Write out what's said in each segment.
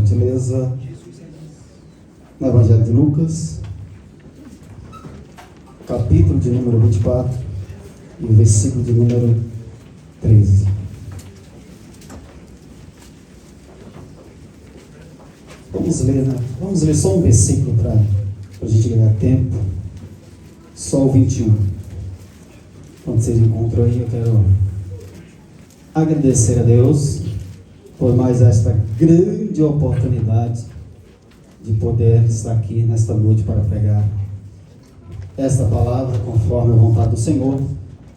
gentileza, no Evangelho de Lucas, capítulo de número 24 e o versículo de número 13. Vamos ler só um versículo para a gente ganhar tempo. Só o 21. Quando vocês encontram aí, eu quero agradecer a Deus por mais esta grande oportunidade de poder estar aqui nesta noite para pregar esta palavra conforme a vontade do Senhor.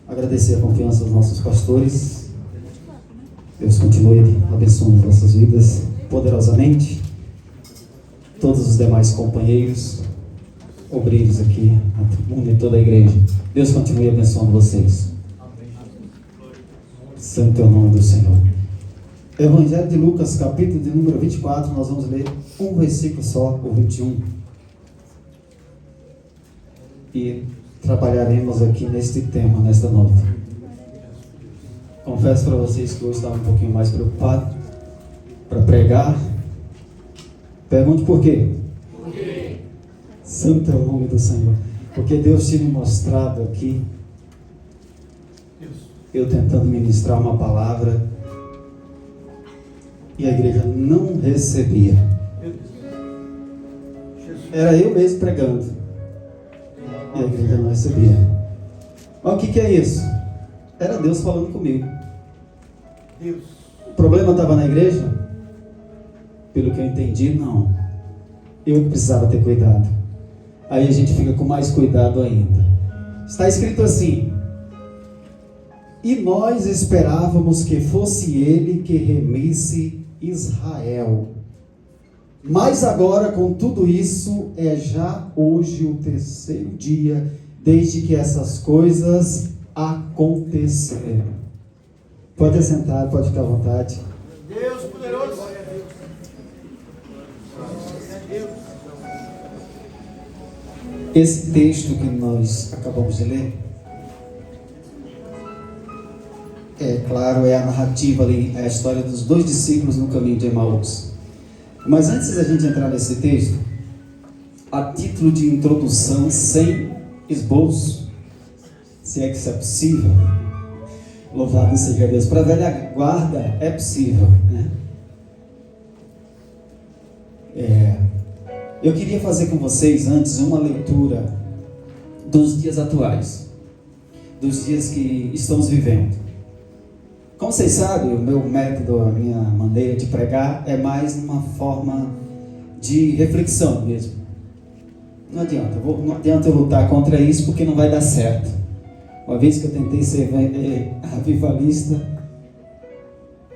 Agradecer a confiança dos nossos pastores. Deus continue abençoando as nossas vidas poderosamente. Todos os demais companheiros, obreiros aqui, a tribuna e toda a igreja. Deus continue abençoando vocês. Santo é o nome do Senhor. Evangelho de Lucas, capítulo de número 24, nós vamos ler um versículo só, o 21. E trabalharemos aqui neste tema, nesta noite. Confesso para vocês que hoje estava um pouquinho mais preocupado para pregar. Pergunte por quê? Por quê? Santo é o nome do Senhor. Porque Deus tinha me mostrado aqui, eu tentando ministrar uma palavra, e a igreja não recebia. Era eu mesmo pregando, e a igreja não recebia. Mas o que é isso? Era Deus falando comigo. O problema estava na igreja? Pelo que eu entendi, não. Eu precisava ter cuidado. Aí a gente fica com mais cuidado ainda. Está escrito assim: e nós esperávamos que fosse ele que remisse Israel. Mas agora, com tudo isso, é já hoje o terceiro dia desde que essas coisas aconteceram. Pode assentar, pode ficar à vontade. Deus poderoso. Esse texto que nós acabamos de ler, claro, é a narrativa ali, é a história dos dois discípulos no caminho de Emaús. Mas antes da gente entrar nesse texto, a título de introdução, sem esboço, se é que isso é possível, louvado seja Deus, para a velha guarda é possível, né? Eu queria fazer com vocês antes uma leitura dos dias atuais, dos dias que estamos vivendo. Como vocês sabem, o meu método, a minha maneira de pregar é mais uma forma de reflexão mesmo. Não adianta eu lutar contra isso, porque não vai dar certo. Uma vez que eu tentei ser avivalista,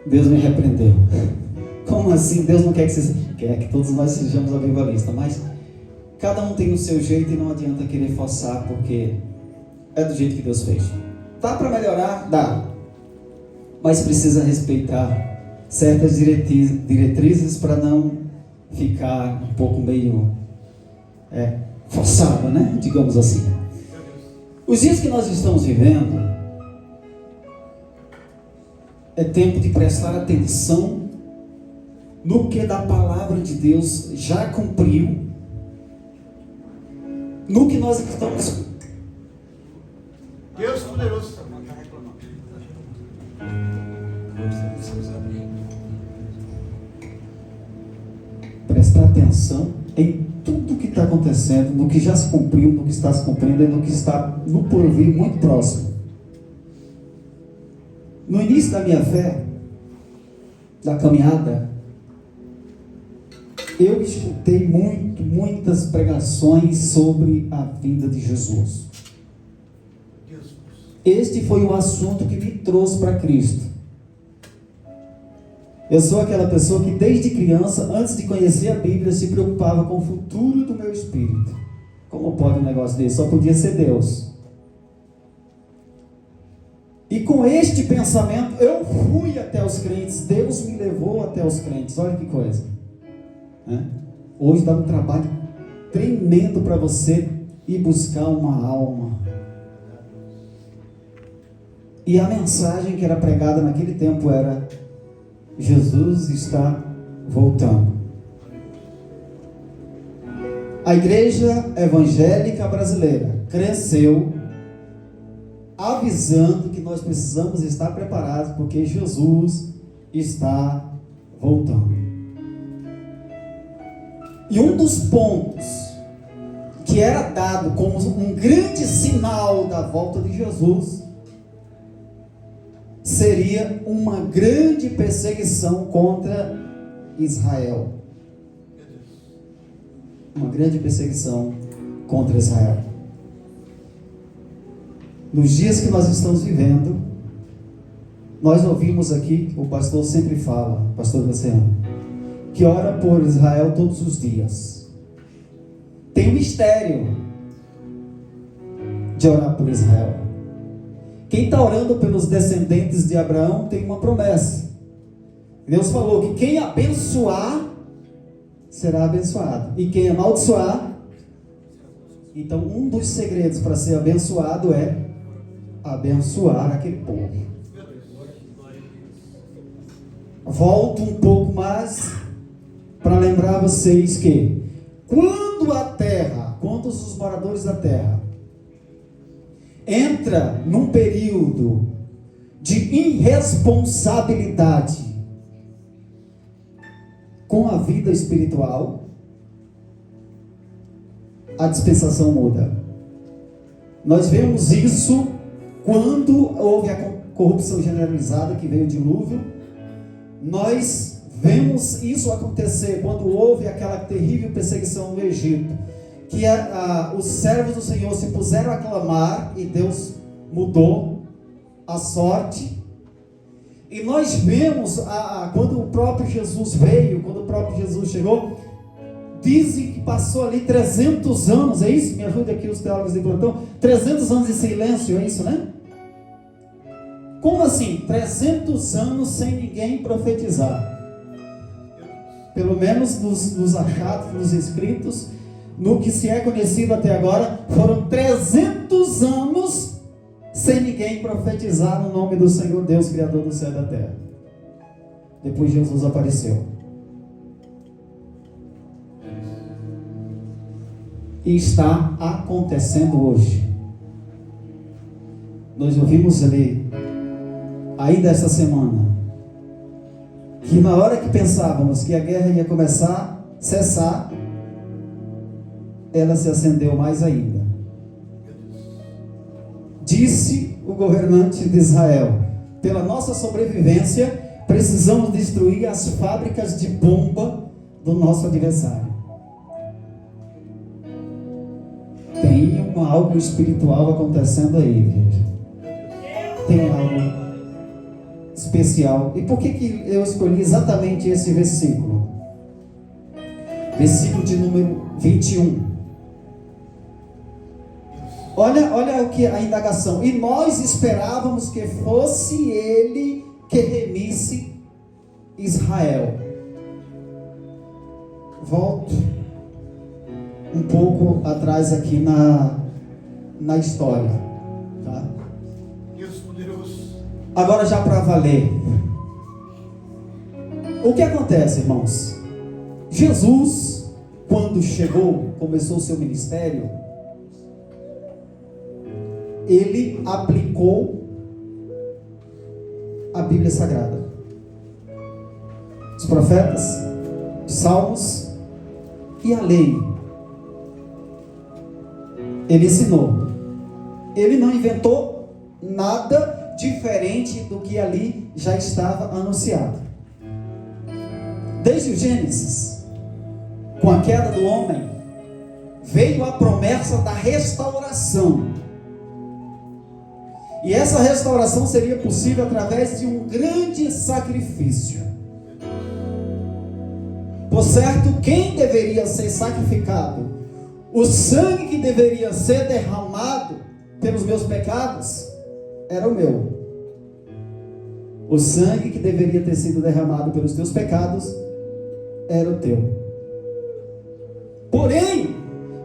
Deus me repreendeu. Como assim? Deus não quer que vocês... Quer que todos nós sejamos avivalistas, mas cada um tem o seu jeito e não adianta querer forçar, porque é do jeito que Deus fez. Dá para melhorar? Dá. Mas precisa respeitar certas diretrizes para não ficar um pouco meio forçado, né? Digamos assim. Os dias que nós estamos vivendo é tempo de prestar atenção no que da palavra de Deus já cumpriu, no que nós estamos... Deus poderoso. Prestar atenção em tudo que está acontecendo, no que já se cumpriu, no que está se cumprindo e no que está no porvir muito próximo. No início da minha fé, da caminhada, eu escutei muitas pregações sobre a vinda de Jesus. Este foi o assunto que me trouxe para Cristo. Eu sou aquela pessoa que desde criança, antes de conhecer a Bíblia, se preocupava com o futuro do meu espírito. Como pode um negócio desse? Só podia ser Deus. E com este pensamento, eu fui até os crentes. Deus me levou até os crentes. Olha que coisa. Hoje dá um trabalho tremendo para você ir buscar uma alma. E a mensagem que era pregada naquele tempo era: Jesus está voltando. A igreja evangélica brasileira cresceu avisando que nós precisamos estar preparados porque Jesus está voltando. E um dos pontos que era dado como um grande sinal da volta de Jesus seria uma grande perseguição contra Israel. Uma grande perseguição contra Israel. Nos dias que nós estamos vivendo, nós ouvimos aqui, o pastor sempre fala, pastor Luciano, que ora por Israel todos os dias. Tem um mistério de orar por Israel. Quem está orando pelos descendentes de Abraão tem uma promessa. Deus falou que quem abençoar será abençoado, e quem amaldiçoar. Então um dos segredos para ser abençoado é abençoar aquele povo. Volto um pouco mais para lembrar vocês que quando a terra, quando os moradores da terra entra num período de irresponsabilidade com a vida espiritual, a dispensação muda. Nós vemos isso quando houve a corrupção generalizada que veio o dilúvio. Nós vemos isso acontecer quando houve aquela terrível perseguição no Egito, que os servos do Senhor se puseram a clamar e Deus mudou a sorte. E nós vemos quando o próprio Jesus veio, quando o próprio Jesus chegou, dizem que passou ali 300 anos, é isso? Me ajuda aqui os teólogos de plantão. 300 anos de silêncio, é isso, né? Como assim? 300 anos sem ninguém profetizar. Pelo menos nos achados, nos escritos, no que se é conhecido até agora, foram 300 anos sem ninguém profetizar no nome do Senhor Deus, Criador do céu e da terra. Depois Jesus apareceu. E está acontecendo hoje. Nós ouvimos ali, ainda essa semana, que na hora que pensávamos que a guerra ia começar a cessar, ela se acendeu mais ainda. Disse o governante de Israel: pela nossa sobrevivência, precisamos destruir as fábricas de bomba do nosso adversário. Tem algo espiritual acontecendo aí, igreja. Tem algo especial. E por que eu escolhi exatamente esse versículo? Versículo de número 21. Olha o que a indagação. E nós esperávamos que fosse ele que remisse Israel. Volto um pouco atrás aqui na história, tá? Deus poderoso. Agora já para valer. O que acontece, irmãos? Jesus, quando chegou, começou o seu ministério, ele aplicou a Bíblia Sagrada, os profetas, os salmos e a lei. Ele ensinou. Ele não inventou nada diferente do que ali já estava anunciado. Desde o Gênesis, com a queda do homem, veio a promessa da restauração. E essa restauração seria possível através de um grande sacrifício. Por certo, quem deveria ser sacrificado? O sangue que deveria ser derramado pelos meus pecados era o meu. O sangue que deveria ter sido derramado pelos teus pecados era o teu. Porém,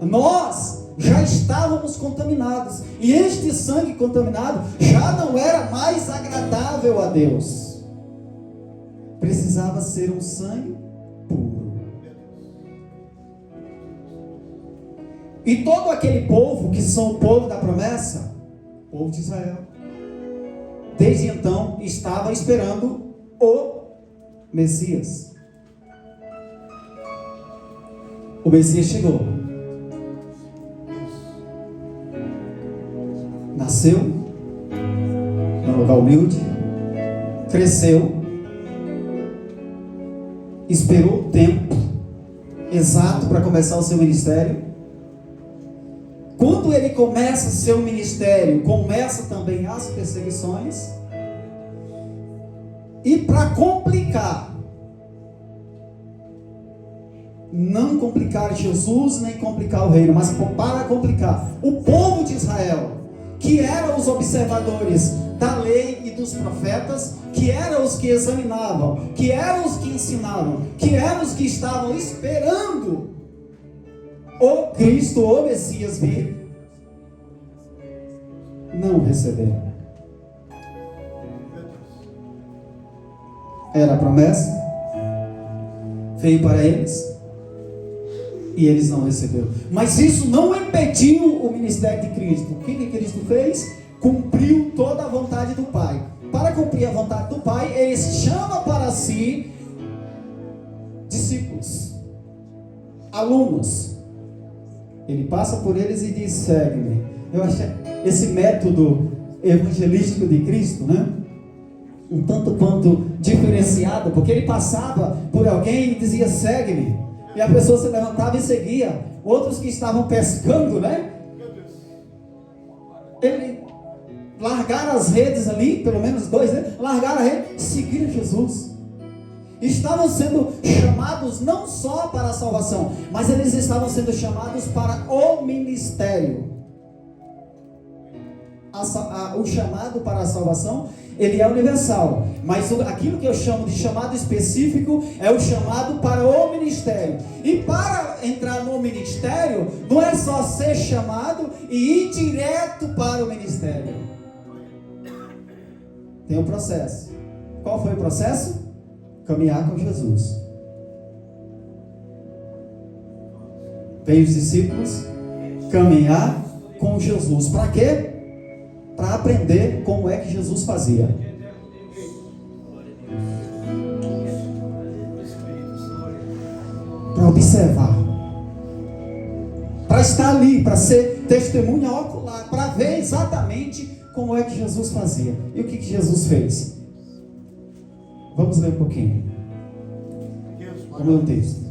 nós já estávamos contaminados, e este sangue contaminado já não era mais agradável a Deus. Precisava ser um sangue puro. E todo aquele povo, que são o povo da promessa, o povo de Israel, desde então estava esperando o Messias. O Messias chegou. Nasceu num lugar humilde, cresceu, esperou o tempo exato para começar o seu ministério. Quando ele começa seu ministério, começa também as perseguições. E para complicar, não complicar Jesus, nem complicar o reino, mas para complicar o povo de Israel, que eram os observadores da lei e dos profetas, que eram os que examinavam, que eram os que ensinavam, que eram os que estavam esperando o Cristo, o Messias vir, não receberam. Era a promessa, veio para eles e eles não receberam. Mas isso não impediu o ministério de Cristo. O que Cristo fez? Cumpriu toda a vontade do Pai. Para cumprir a vontade do Pai, ele chama para si discípulos, alunos. Ele passa por eles e diz: segue-me. Eu acho esse método evangelístico de Cristo, né, um tanto quanto diferenciado, porque ele passava por alguém e dizia: segue-me, e a pessoa se levantava e seguia. Outros que estavam pescando, né, ele largaram as redes ali, pelo menos dois, né, largaram a rede e seguiram Jesus. Estavam sendo chamados não só para a salvação, mas eles estavam sendo chamados para o ministério. O chamado para a salvação, ele é universal, mas aquilo que eu chamo de chamado específico é o chamado para o ministério. E para entrar no ministério, não é só ser chamado e ir direto para o ministério. Tem um processo. Qual foi o processo? Caminhar com Jesus. Veio os discípulos caminhar com Jesus. Para quê? Para aprender como é que Jesus fazia. Para observar. Para estar ali, para ser testemunha ocular, para ver exatamente como é que Jesus fazia. E o que Jesus fez? Vamos ler um pouquinho. Vamos ler o texto.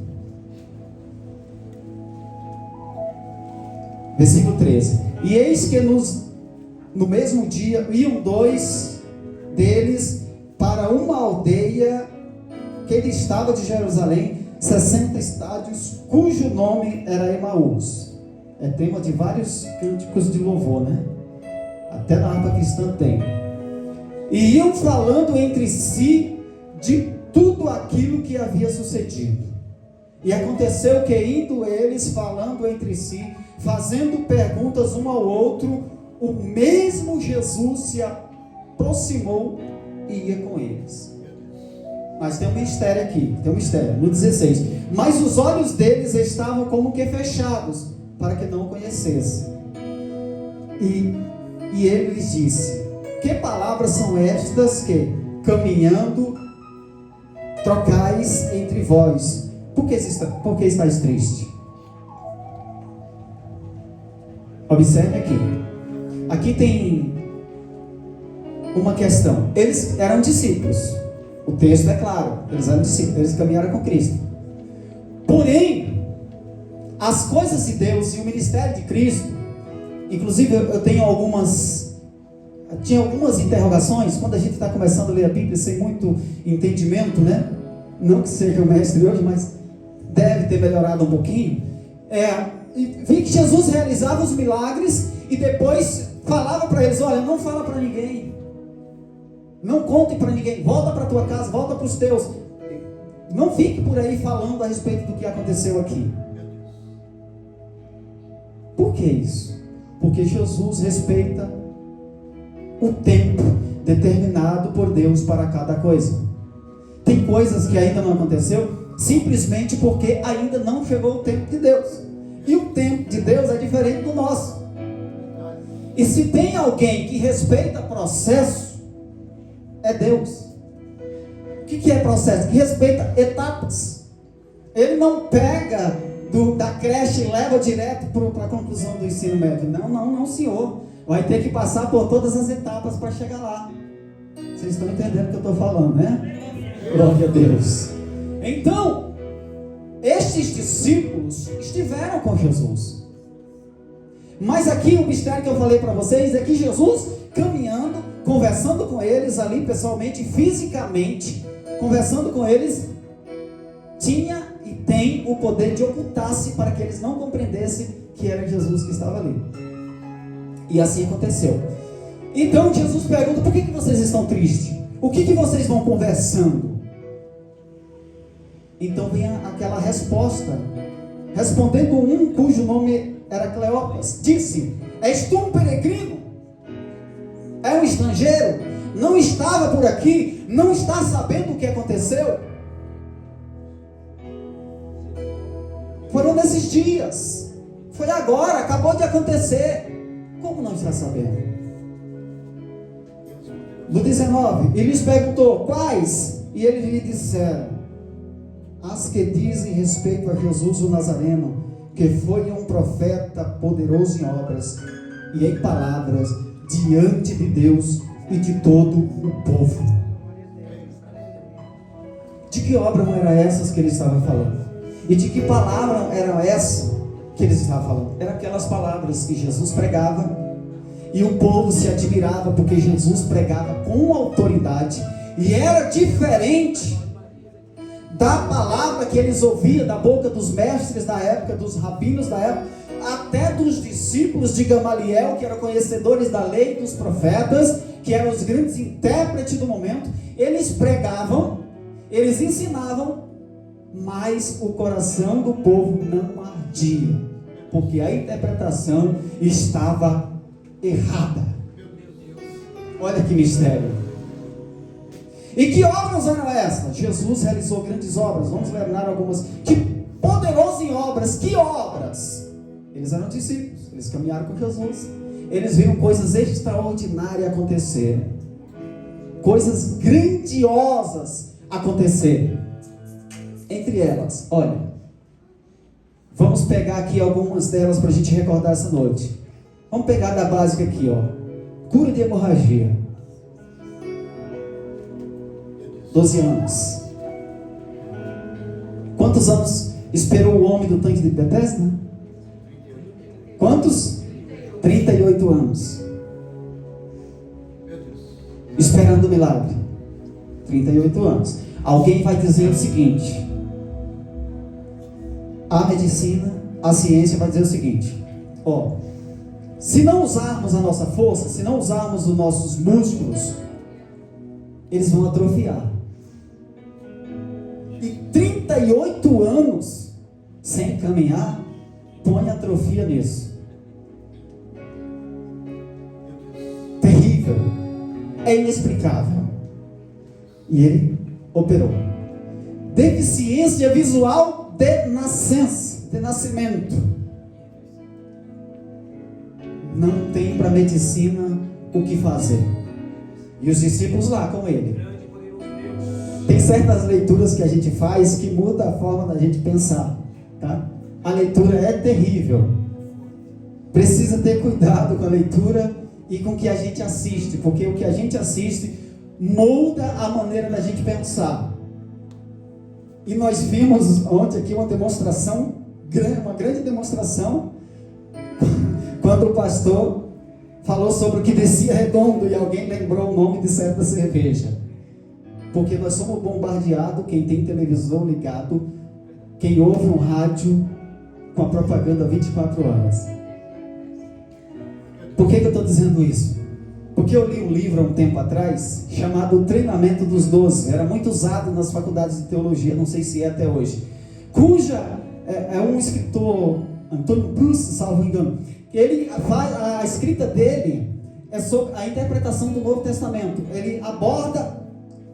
Versículo 13. E eis que no mesmo dia iam dois deles para uma aldeia que distava de Jerusalém 60 estádios, cujo nome era Emaús. É tema de vários cânticos de louvor, né? Até na harpa cristã tem. E iam falando entre si de tudo aquilo que havia sucedido. E aconteceu que, indo eles falando entre si, fazendo perguntas um ao outro, o mesmo Jesus se aproximou e ia com eles. Mas tem um mistério aqui, tem um mistério, no 16. Mas os olhos deles estavam como que fechados, para que não o conhecessem. E ele lhes disse: que palavras são estas que, caminhando, trocais entre vós? Por que estáis triste? Observe aqui. Aqui tem uma questão. Eles eram discípulos. O texto é claro. Eles eram discípulos. Eles caminharam com Cristo. Porém, as coisas de Deus e o ministério de Cristo, inclusive eu tenho tinha algumas interrogações quando a gente está começando a ler a Bíblia sem muito entendimento, né? Não que seja o mestre hoje, mas deve ter melhorado um pouquinho. E vi que Jesus realizava os milagres e depois falava para eles: olha, não fala para ninguém, não conte para ninguém, volta para a tua casa, volta para os teus, não fique por aí falando a respeito do que aconteceu aqui. Por que isso? Porque Jesus respeita o tempo determinado por Deus para cada coisa. Tem coisas que ainda não aconteceu simplesmente porque ainda não chegou o tempo de Deus. E o tempo de Deus é diferente do nosso. E se tem alguém que respeita processo, é Deus. O que é processo? Que respeita etapas. Ele não pega da creche e leva direto para a conclusão do ensino médio. Não, senhor. Vai ter que passar por todas as etapas para chegar lá. Vocês estão entendendo o que eu estou falando, né? Glória a Deus. Então, estes discípulos estiveram com Jesus. Mas aqui o mistério que eu falei para vocês é que Jesus, caminhando, conversando com eles ali pessoalmente, fisicamente, conversando com eles, tinha e tem o poder de ocultar-se para que eles não compreendessem que era Jesus que estava ali. E assim aconteceu. Então Jesus pergunta: por que vocês estão tristes? O que vocês vão conversando? Então vem aquela resposta. Respondendo um cujo nome era Cleopas, disse: és tu um peregrino? É um estrangeiro? Não estava por aqui? Não está sabendo o que aconteceu? Foram nesses dias. Foi agora, acabou de acontecer. Como não está sabendo? No 19, ele lhes perguntou: quais? E eles lhe disseram: as que dizem respeito a Jesus o Nazareno, que foi um profeta poderoso em obras e em palavras diante de Deus e de todo o povo. De que obra não era essas que ele estava falando? E de que palavra eram essas que eles estavam falando? Eram aquelas palavras que Jesus pregava, e o povo se admirava porque Jesus pregava com autoridade, e era diferente da palavra que eles ouviam da boca dos mestres da época, dos rabinos da época, até dos discípulos de Gamaliel, que eram conhecedores da lei, dos profetas, que eram os grandes intérpretes do momento. Eles pregavam, eles ensinavam, mas o coração do povo não ardia, porque a interpretação estava errada. Olha que mistério. E que obras eram essas? Jesus realizou grandes obras. Vamos lembrar algumas. Que poderoso em obras. Que obras? Eles eram discípulos, eles caminharam com Jesus, eles viram coisas extraordinárias acontecerem, coisas grandiosas acontecerem. Entre elas, olha, vamos pegar aqui algumas delas para a gente recordar essa noite. Vamos pegar da básica aqui, ó. Cura de hemorragia. 12 anos. Quantos anos esperou o homem do tanque de Betesda? Quantos? 38 anos. Esperando o milagre. 38 anos. Alguém vai dizer o seguinte: a medicina, a ciência vai dizer o seguinte: ó, se não usarmos a nossa força, se não usarmos os nossos músculos, eles vão atrofiar. E 38 anos sem caminhar, põe atrofia nisso. Terrível. É inexplicável. E ele operou. Deficiência visual de nascença, de nascimento. Não tem para a medicina o que fazer. E os discípulos lá com ele. Tem certas leituras que a gente faz que muda a forma da gente pensar, tá? A leitura é terrível. Precisa ter cuidado com a leitura e com o que a gente assiste, porque o que a gente assiste molda a maneira da gente pensar. E nós vimos ontem aqui uma demonstração, uma grande demonstração, quando o pastor falou sobre o que descia redondo e alguém lembrou o nome de certa cerveja. Porque nós somos bombardeados, quem tem televisor ligado, quem ouve um rádio com a propaganda 24 horas. Por que eu estou dizendo isso? Porque eu li um livro há um tempo atrás, chamado O Treinamento dos 12, era muito usado nas faculdades de teologia, não sei se é até hoje, cuja é um escritor, Antônio Bruce, salvo engano, ele faz, a escrita dele é sobre a interpretação do Novo Testamento. Ele aborda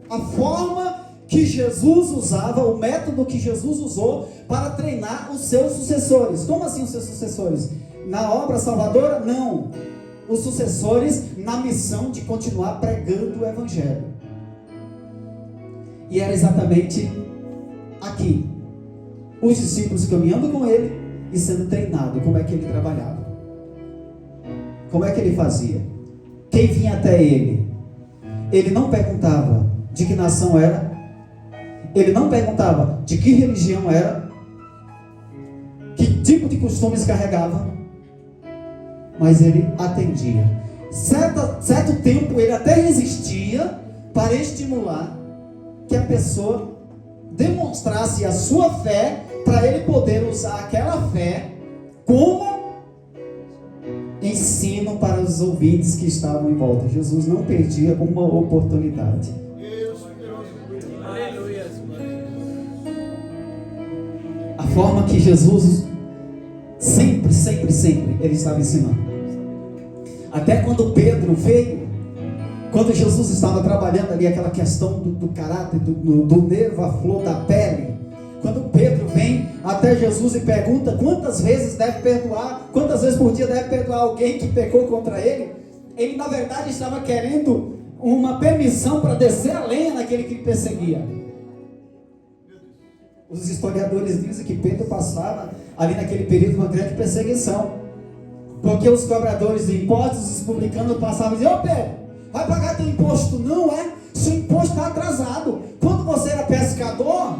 a forma que Jesus usava, o método que Jesus usou para treinar os seus sucessores. Como assim os seus sucessores? Na obra salvadora? Não. Os sucessores na missão de continuar pregando o Evangelho. E era exatamente aqui. Os discípulos caminhando com ele e sendo treinado. Como é que ele trabalhava? Como é que ele fazia? Quem vinha até ele? Ele não perguntava de que nação era. Ele não perguntava de que religião era. Que tipo de costumes carregava. Mas ele atendia. Certo tempo ele até resistia para estimular que a pessoa demonstrasse a sua fé, para ele poder usar aquela fé como ensino para os ouvintes que estavam em volta. Jesus não perdia uma oportunidade. A forma que Jesus sempre ele estava ensinando. Até quando Pedro veio, quando Jesus estava trabalhando ali aquela questão do caráter, do nervo, a flor da pele, quando Pedro vem até Jesus e pergunta quantas vezes deve perdoar, quantas vezes por dia deve perdoar alguém que pecou contra ele, ele na verdade estava querendo uma permissão para descer a lenha naquele que perseguia. Os historiadores dizem que Pedro passava ali naquele período uma grande perseguição, porque os cobradores de impostos, os publicanos passavam e diziam: ô Pedro, vai pagar teu imposto? Não é? Seu imposto está atrasado. Quando você era pescador,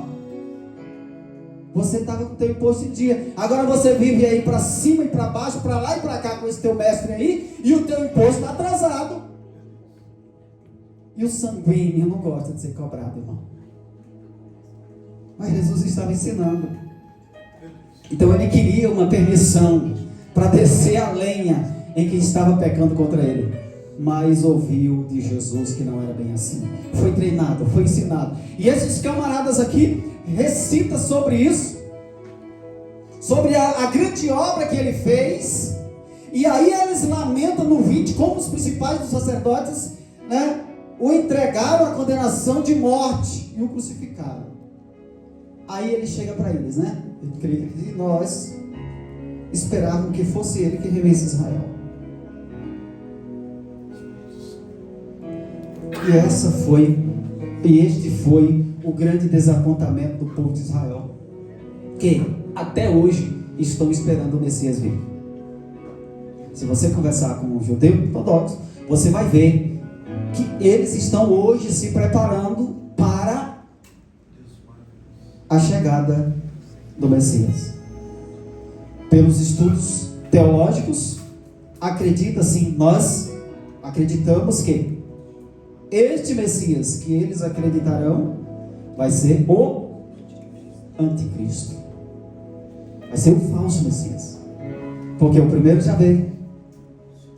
você estava com o teu imposto em dia. Agora você vive aí para cima e para baixo, para lá e para cá com esse teu mestre aí, e o teu imposto está atrasado. E o sanguíneo não gosta de ser cobrado, irmão. Mas Jesus estava ensinando. Então ele queria uma permissão para descer a lenha em quem estava pecando contra ele. Mas ouviu de Jesus que não era bem assim. Foi treinado, foi ensinado. E esses camaradas aqui recitam sobre isso, sobre a grande obra que ele fez. E aí eles lamentam no 20 como os principais dos sacerdotes, né, o entregaram à condenação de morte e o crucificaram. Aí ele chega para eles, né? Eu creio que nós esperávamos que fosse ele que remisse Israel. E este foi o grande desapontamento do povo de Israel, que até hoje estão esperando o Messias vir. Se você conversar com um judeu ortodoxo, você vai ver que eles estão hoje se preparando para a chegada do Messias. Pelos estudos teológicos, nós acreditamos que este Messias que eles acreditarão vai ser o anticristo. Vai ser o falso Messias. Porque o primeiro já veio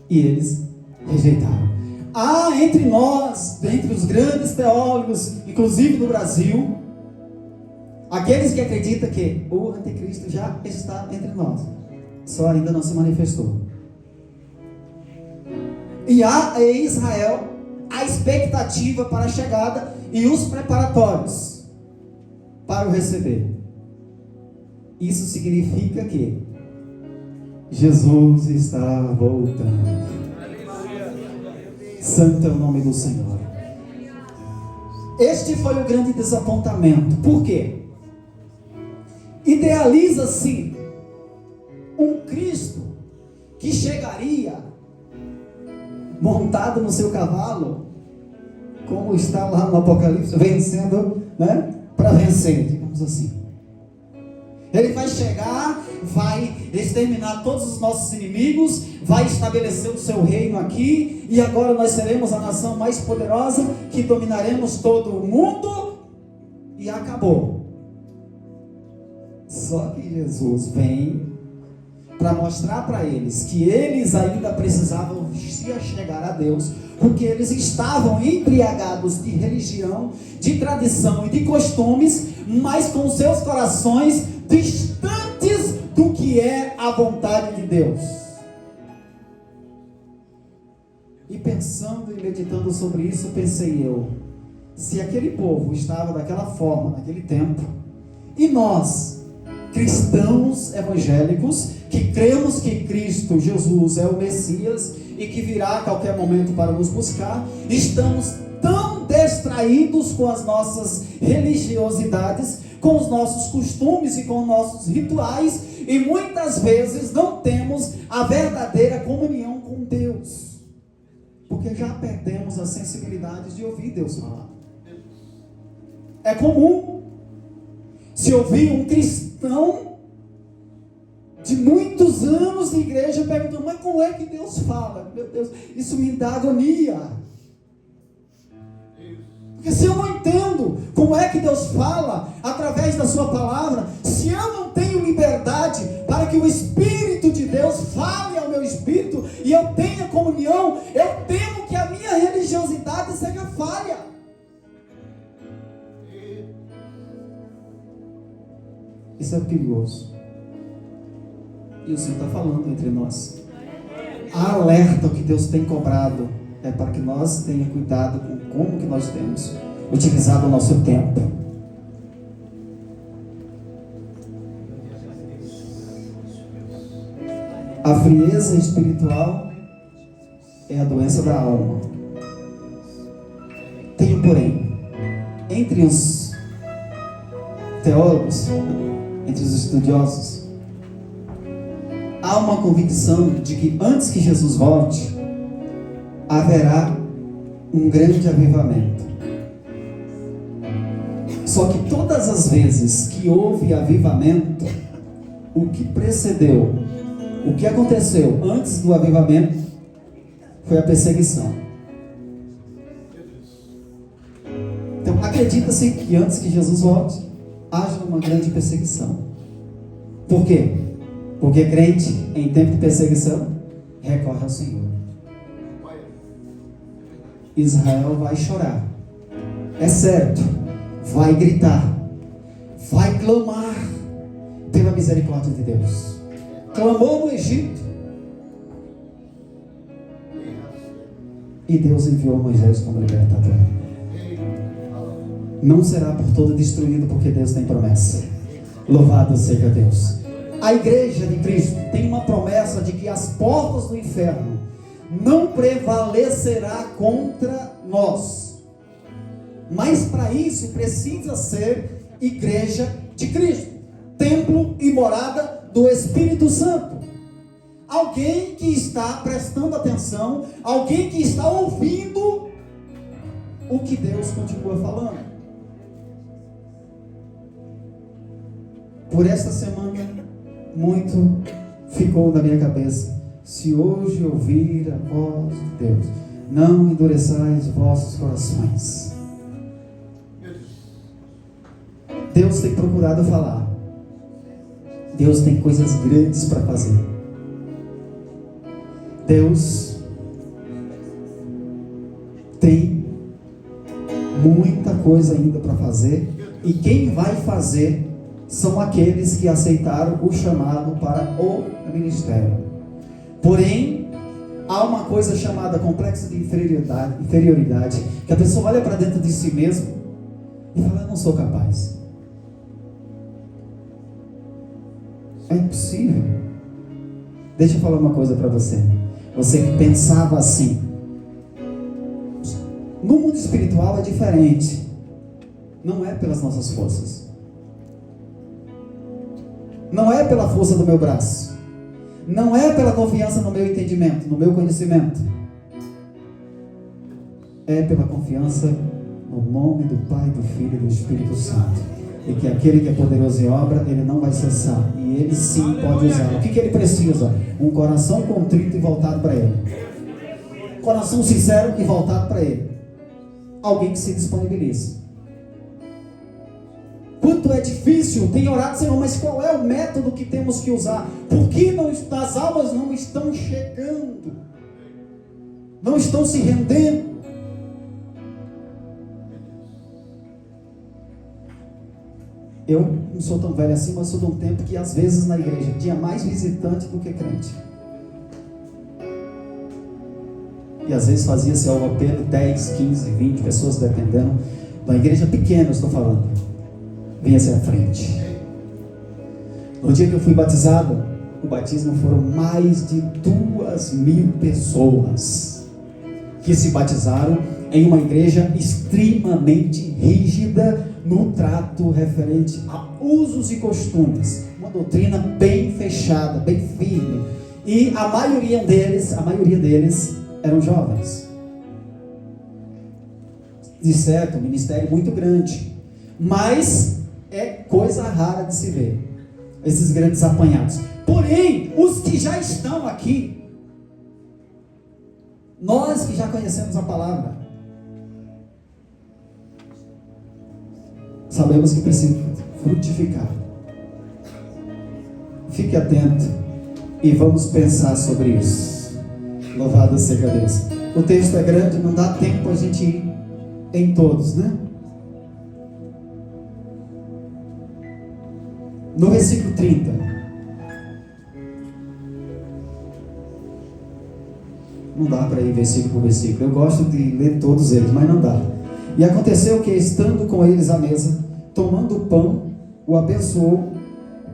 e eles rejeitaram. Há entre nós, entre os grandes teólogos, inclusive no Brasil, aqueles que acreditam que o anticristo já está entre nós, só ainda não se manifestou. E há em Israel a expectativa para a chegada e os preparatórios para o receber. Isso significa que Jesus está voltando. Santo é o nome do Senhor. Este foi o grande desapontamento. Por quê? Idealiza-se um Cristo que chegaria montado no seu cavalo, como está lá no Apocalipse, vencendo, né? Para vencer, digamos assim. Ele vai chegar, vai exterminar todos os nossos inimigos, vai estabelecer o seu reino aqui, e agora nós seremos a nação mais poderosa, que dominaremos todo o mundo, e acabou. Só que Jesus vem para mostrar para eles que eles ainda precisavam se achegar a Deus, porque eles estavam embriagados de religião, de tradição e de costumes, mas com seus corações distantes do que é a vontade de Deus. E pensando e meditando sobre isso, pensei eu, se aquele povo estava daquela forma, naquele tempo, e nós, cristãos evangélicos, que cremos que Cristo Jesus é o Messias e que virá a qualquer momento para nos buscar, estamos tão distraídos com as nossas religiosidades, com os nossos costumes e com os nossos rituais, e muitas vezes não temos a verdadeira comunhão com Deus, porque já perdemos a sensibilidade de ouvir Deus falar. É comum se ouvir um cristão de muitos anos de igreja perguntando: mas como é que Deus fala? Meu Deus, isso me dá agonia. Porque se eu não entendo como é que Deus fala através da sua palavra, se eu não tenho liberdade para que o Espírito de Deus fale ao meu espírito e eu tenha comunhão, eu temo que a minha religiosidade seja falha. Isso é perigoso. E o Senhor está falando entre nós. A alerta que Deus tem cobrado é para que nós tenhamos cuidado com como que nós temos utilizado o nosso tempo. A frieza espiritual é a doença da alma. Tenho, porém, entre os teólogos, entre os estudiosos, há uma convicção de que antes que Jesus volte, haverá um grande avivamento. Só que todas as vezes que houve avivamento, o que precedeu, o que aconteceu antes do avivamento, foi a perseguição. Então acredita-se que antes que Jesus volte, haja uma grande perseguição. Por quê? Porque crente em tempo de perseguição recorre ao Senhor. Israel vai chorar, é certo, vai gritar, vai clamar pela misericórdia de Deus. Clamou no Egito e Deus enviou Moisés como libertador. Não será por todo destruído, porque Deus tem promessa. Louvado seja Deus. A igreja de Cristo tem uma promessa de que as portas do inferno não prevalecerá contra nós. Mas para isso precisa ser igreja de Cristo, templo e morada do Espírito Santo. Alguém que está prestando atenção, alguém que está ouvindo o que Deus continua falando. Por esta semana, muito ficou na minha cabeça: se hoje ouvir a voz de Deus, não endureçais os vossos corações. Deus tem procurado falar. Deus tem coisas grandes para fazer. Deus tem muita coisa ainda para fazer. E quem vai fazer são aqueles que aceitaram o chamado para o ministério. Porém, há uma coisa chamada complexo de inferioridade, que a pessoa olha para dentro de si mesmo e fala: eu não sou capaz. É impossível. Deixa eu falar uma coisa para você. Você que pensava assim. No mundo espiritual é diferente. Não é pelas nossas forças. Não é pela força do meu braço. Não é pela confiança no meu entendimento, no meu conhecimento. É pela confiança no nome do Pai, do Filho e do Espírito Santo. E que aquele que é poderoso em obra, ele não vai cessar. E ele sim pode usar. O que ele precisa? Um coração contrito e voltado para ele. Coração sincero e voltado para ele. Alguém que se disponibiliza. Quanto é difícil, tem orado: Senhor, mas qual é o método que temos que usar? Por que as almas não estão chegando? Não estão se rendendo? Eu não sou tão velho assim, mas sou de um tempo que às vezes na igreja tinha mais visitante do que crente. E às vezes fazia-se ao apelo 10, 15, 20 pessoas dependendo. Da igreja pequena eu estou falando. Venha-se à frente. No dia que eu fui batizado, o batismo foram mais de 2.000 pessoas que se batizaram em uma igreja extremamente rígida no trato referente a usos e costumes. Uma doutrina bem fechada, bem firme. E a maioria deles eram jovens. De certo, um ministério muito grande. Mas é coisa rara de se ver esses grandes apanhados. Porém, os que já estão aqui, nós que já conhecemos a palavra, sabemos que precisa frutificar. Fique atento e vamos pensar sobre isso. Louvado seja Deus. O texto é grande, não dá tempo a gente ir em todos, né? No versículo 30. Não dá para ir versículo por versículo. Eu gosto de ler todos eles, mas não dá. E aconteceu que, estando com eles à mesa, tomando o pão, o abençoou,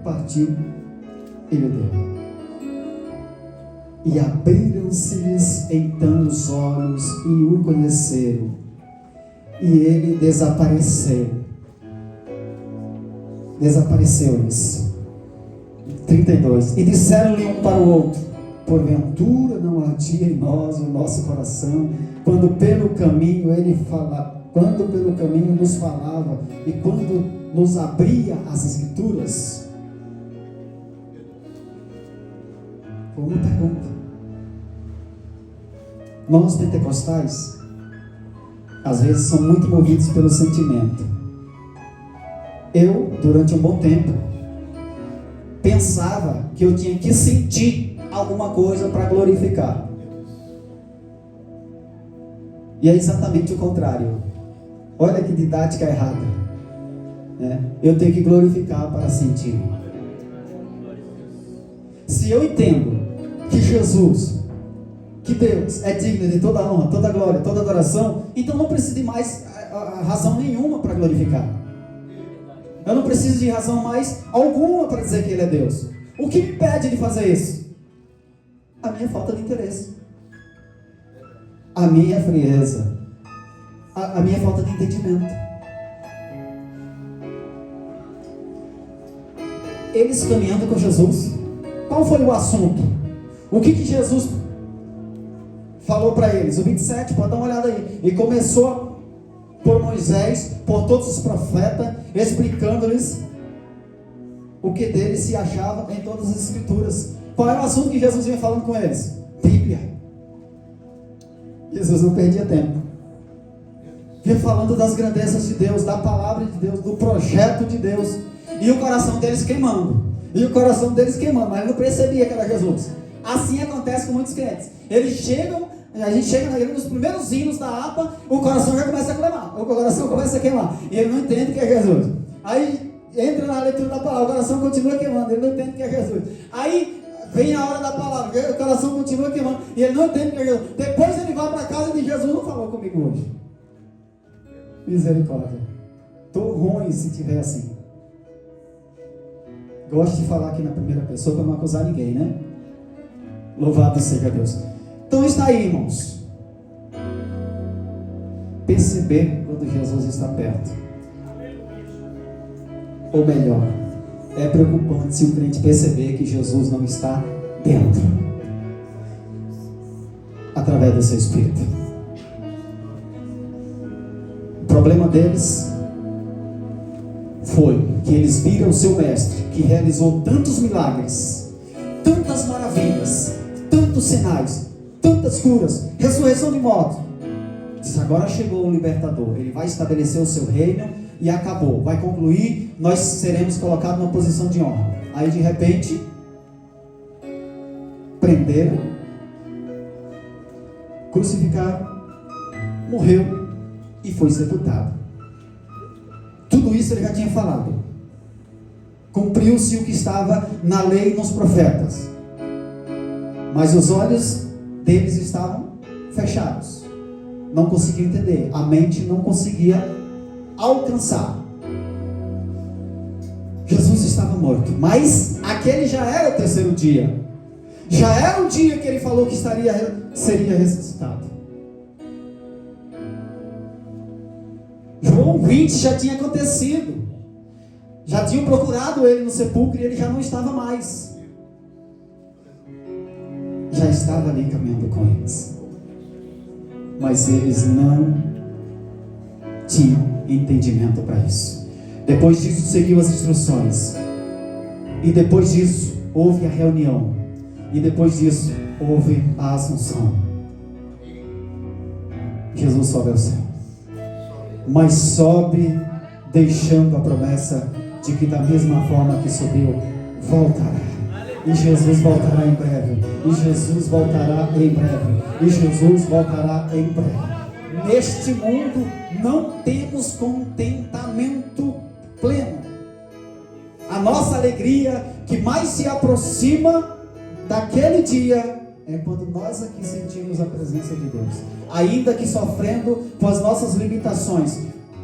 partiu e lhe deu. E abriram-se-lhes então os olhos e o conheceram. E ele desapareceu-lhes. 32. E disseram-lhe um para o outro: porventura não ardia em nós o nosso coração, quando pelo caminho nos falava e quando nos abria as Escrituras? Foi uma pergunta. Nós pentecostais, às vezes, somos muito movidos pelo sentimento. Eu, durante um bom tempo, pensava que eu tinha que sentir alguma coisa para glorificar. E é exatamente o contrário. Olha que didática errada, né? Eu tenho que glorificar para sentir. Se eu entendo que Jesus, que Deus é digno de toda honra, toda glória, toda adoração, então não preciso de mais razão nenhuma para glorificar. Eu não preciso de razão mais alguma para dizer que Ele é Deus. O que me impede de fazer isso? A minha falta de interesse, a minha frieza, a minha falta de entendimento. Eles caminhando com Jesus, qual foi o assunto? O que Jesus falou para eles? O 27, pode dar uma olhada aí. E começou por Moisés, por todos os profetas, explicando-lhes o que deles se achava em todas as Escrituras. Qual era o assunto que Jesus vinha falando com eles? Bíblia. Jesus não perdia tempo. Vinha falando das grandezas de Deus, da palavra de Deus, do projeto de Deus. E o coração deles queimando. Mas ele não percebia que era Jesus. Assim acontece com muitos crentes. Eles chegam, a gente chega na igreja, nos primeiros hinos da APA, o coração já começa a queimar. E ele não entende que é Jesus. Aí entra na leitura da palavra, o coração continua queimando, ele não entende que é Jesus. Aí vem a hora da palavra, o coração continua queimando, e ele não entende que é Jesus. Depois ele vai para a casa de Jesus, não falou comigo hoje. Misericórdia. Estou ruim se tiver assim. Gosto de falar aqui na primeira pessoa para não acusar ninguém, né? Louvado seja Deus. Então está aí, irmãos. Perceber quando Jesus está perto. Ou melhor, é preocupante se o crente perceber que Jesus não está dentro, através do seu Espírito. O problema deles foi que eles viram o seu mestre, que realizou tantos milagres, tantas maravilhas, tantos sinais, tantas curas, ressurreição de mortos. Diz: agora chegou o libertador, ele vai estabelecer o seu reino e acabou, vai concluir, nós seremos colocados numa posição de honra. Aí de repente prenderam, crucificaram, morreu e foi sepultado. Tudo isso ele já tinha falado. Cumpriu-se o que estava na lei e nos profetas. Mas os olhos deles estavam fechados. Não conseguiam entender. A mente não conseguia alcançar. Jesus estava morto, mas aquele já era o terceiro dia. Já era o dia que ele falou que seria ressuscitado. João 20 já tinha acontecido. Já tinham procurado ele no sepulcro e ele já não estava mais. Já estava ali caminhando com eles. Mas eles não tinham entendimento para isso. Depois disso seguiu as instruções. E depois disso houve a reunião. E depois disso houve a assunção. Jesus sobe ao céu. Mas sobe deixando a promessa de que da mesma forma que subiu, voltará. E Jesus voltará em breve. E Jesus voltará em breve. E Jesus voltará em breve. Neste mundo não temos contentamento pleno. A nossa alegria que mais se aproxima daquele dia é quando nós aqui sentimos a presença de Deus. Ainda que sofrendo com as nossas limitações,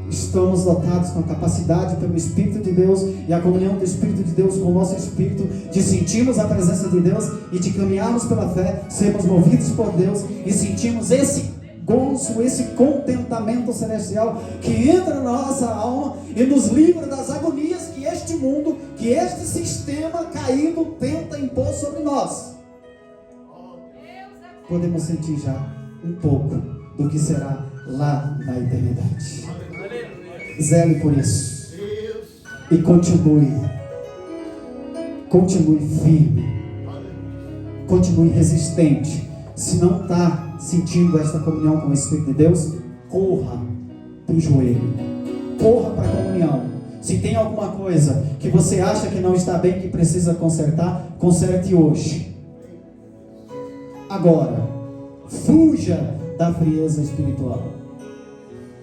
estamos dotados com a capacidade pelo Espírito de Deus e a comunhão do Espírito de Deus com o nosso Espírito, de sentirmos a presença de Deus e de caminharmos pela fé, sermos movidos por Deus e sentirmos esse gozo, esse contentamento celestial que entra na nossa alma e nos livra das agonias que este mundo, que este sistema caído tenta impor sobre nós. Podemos sentir já um pouco do que será lá na eternidade. Zele por isso e continue firme, continue resistente. Se não está sentindo esta comunhão com o Espírito de Deus, corra para o joelho, corra para a comunhão. Se tem alguma coisa que você acha que não está bem, que precisa consertar, conserte hoje, agora. Fuja da frieza espiritual,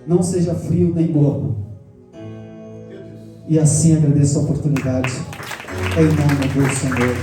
não seja frio nem morno. E assim agradeço a oportunidade, em nome do Senhor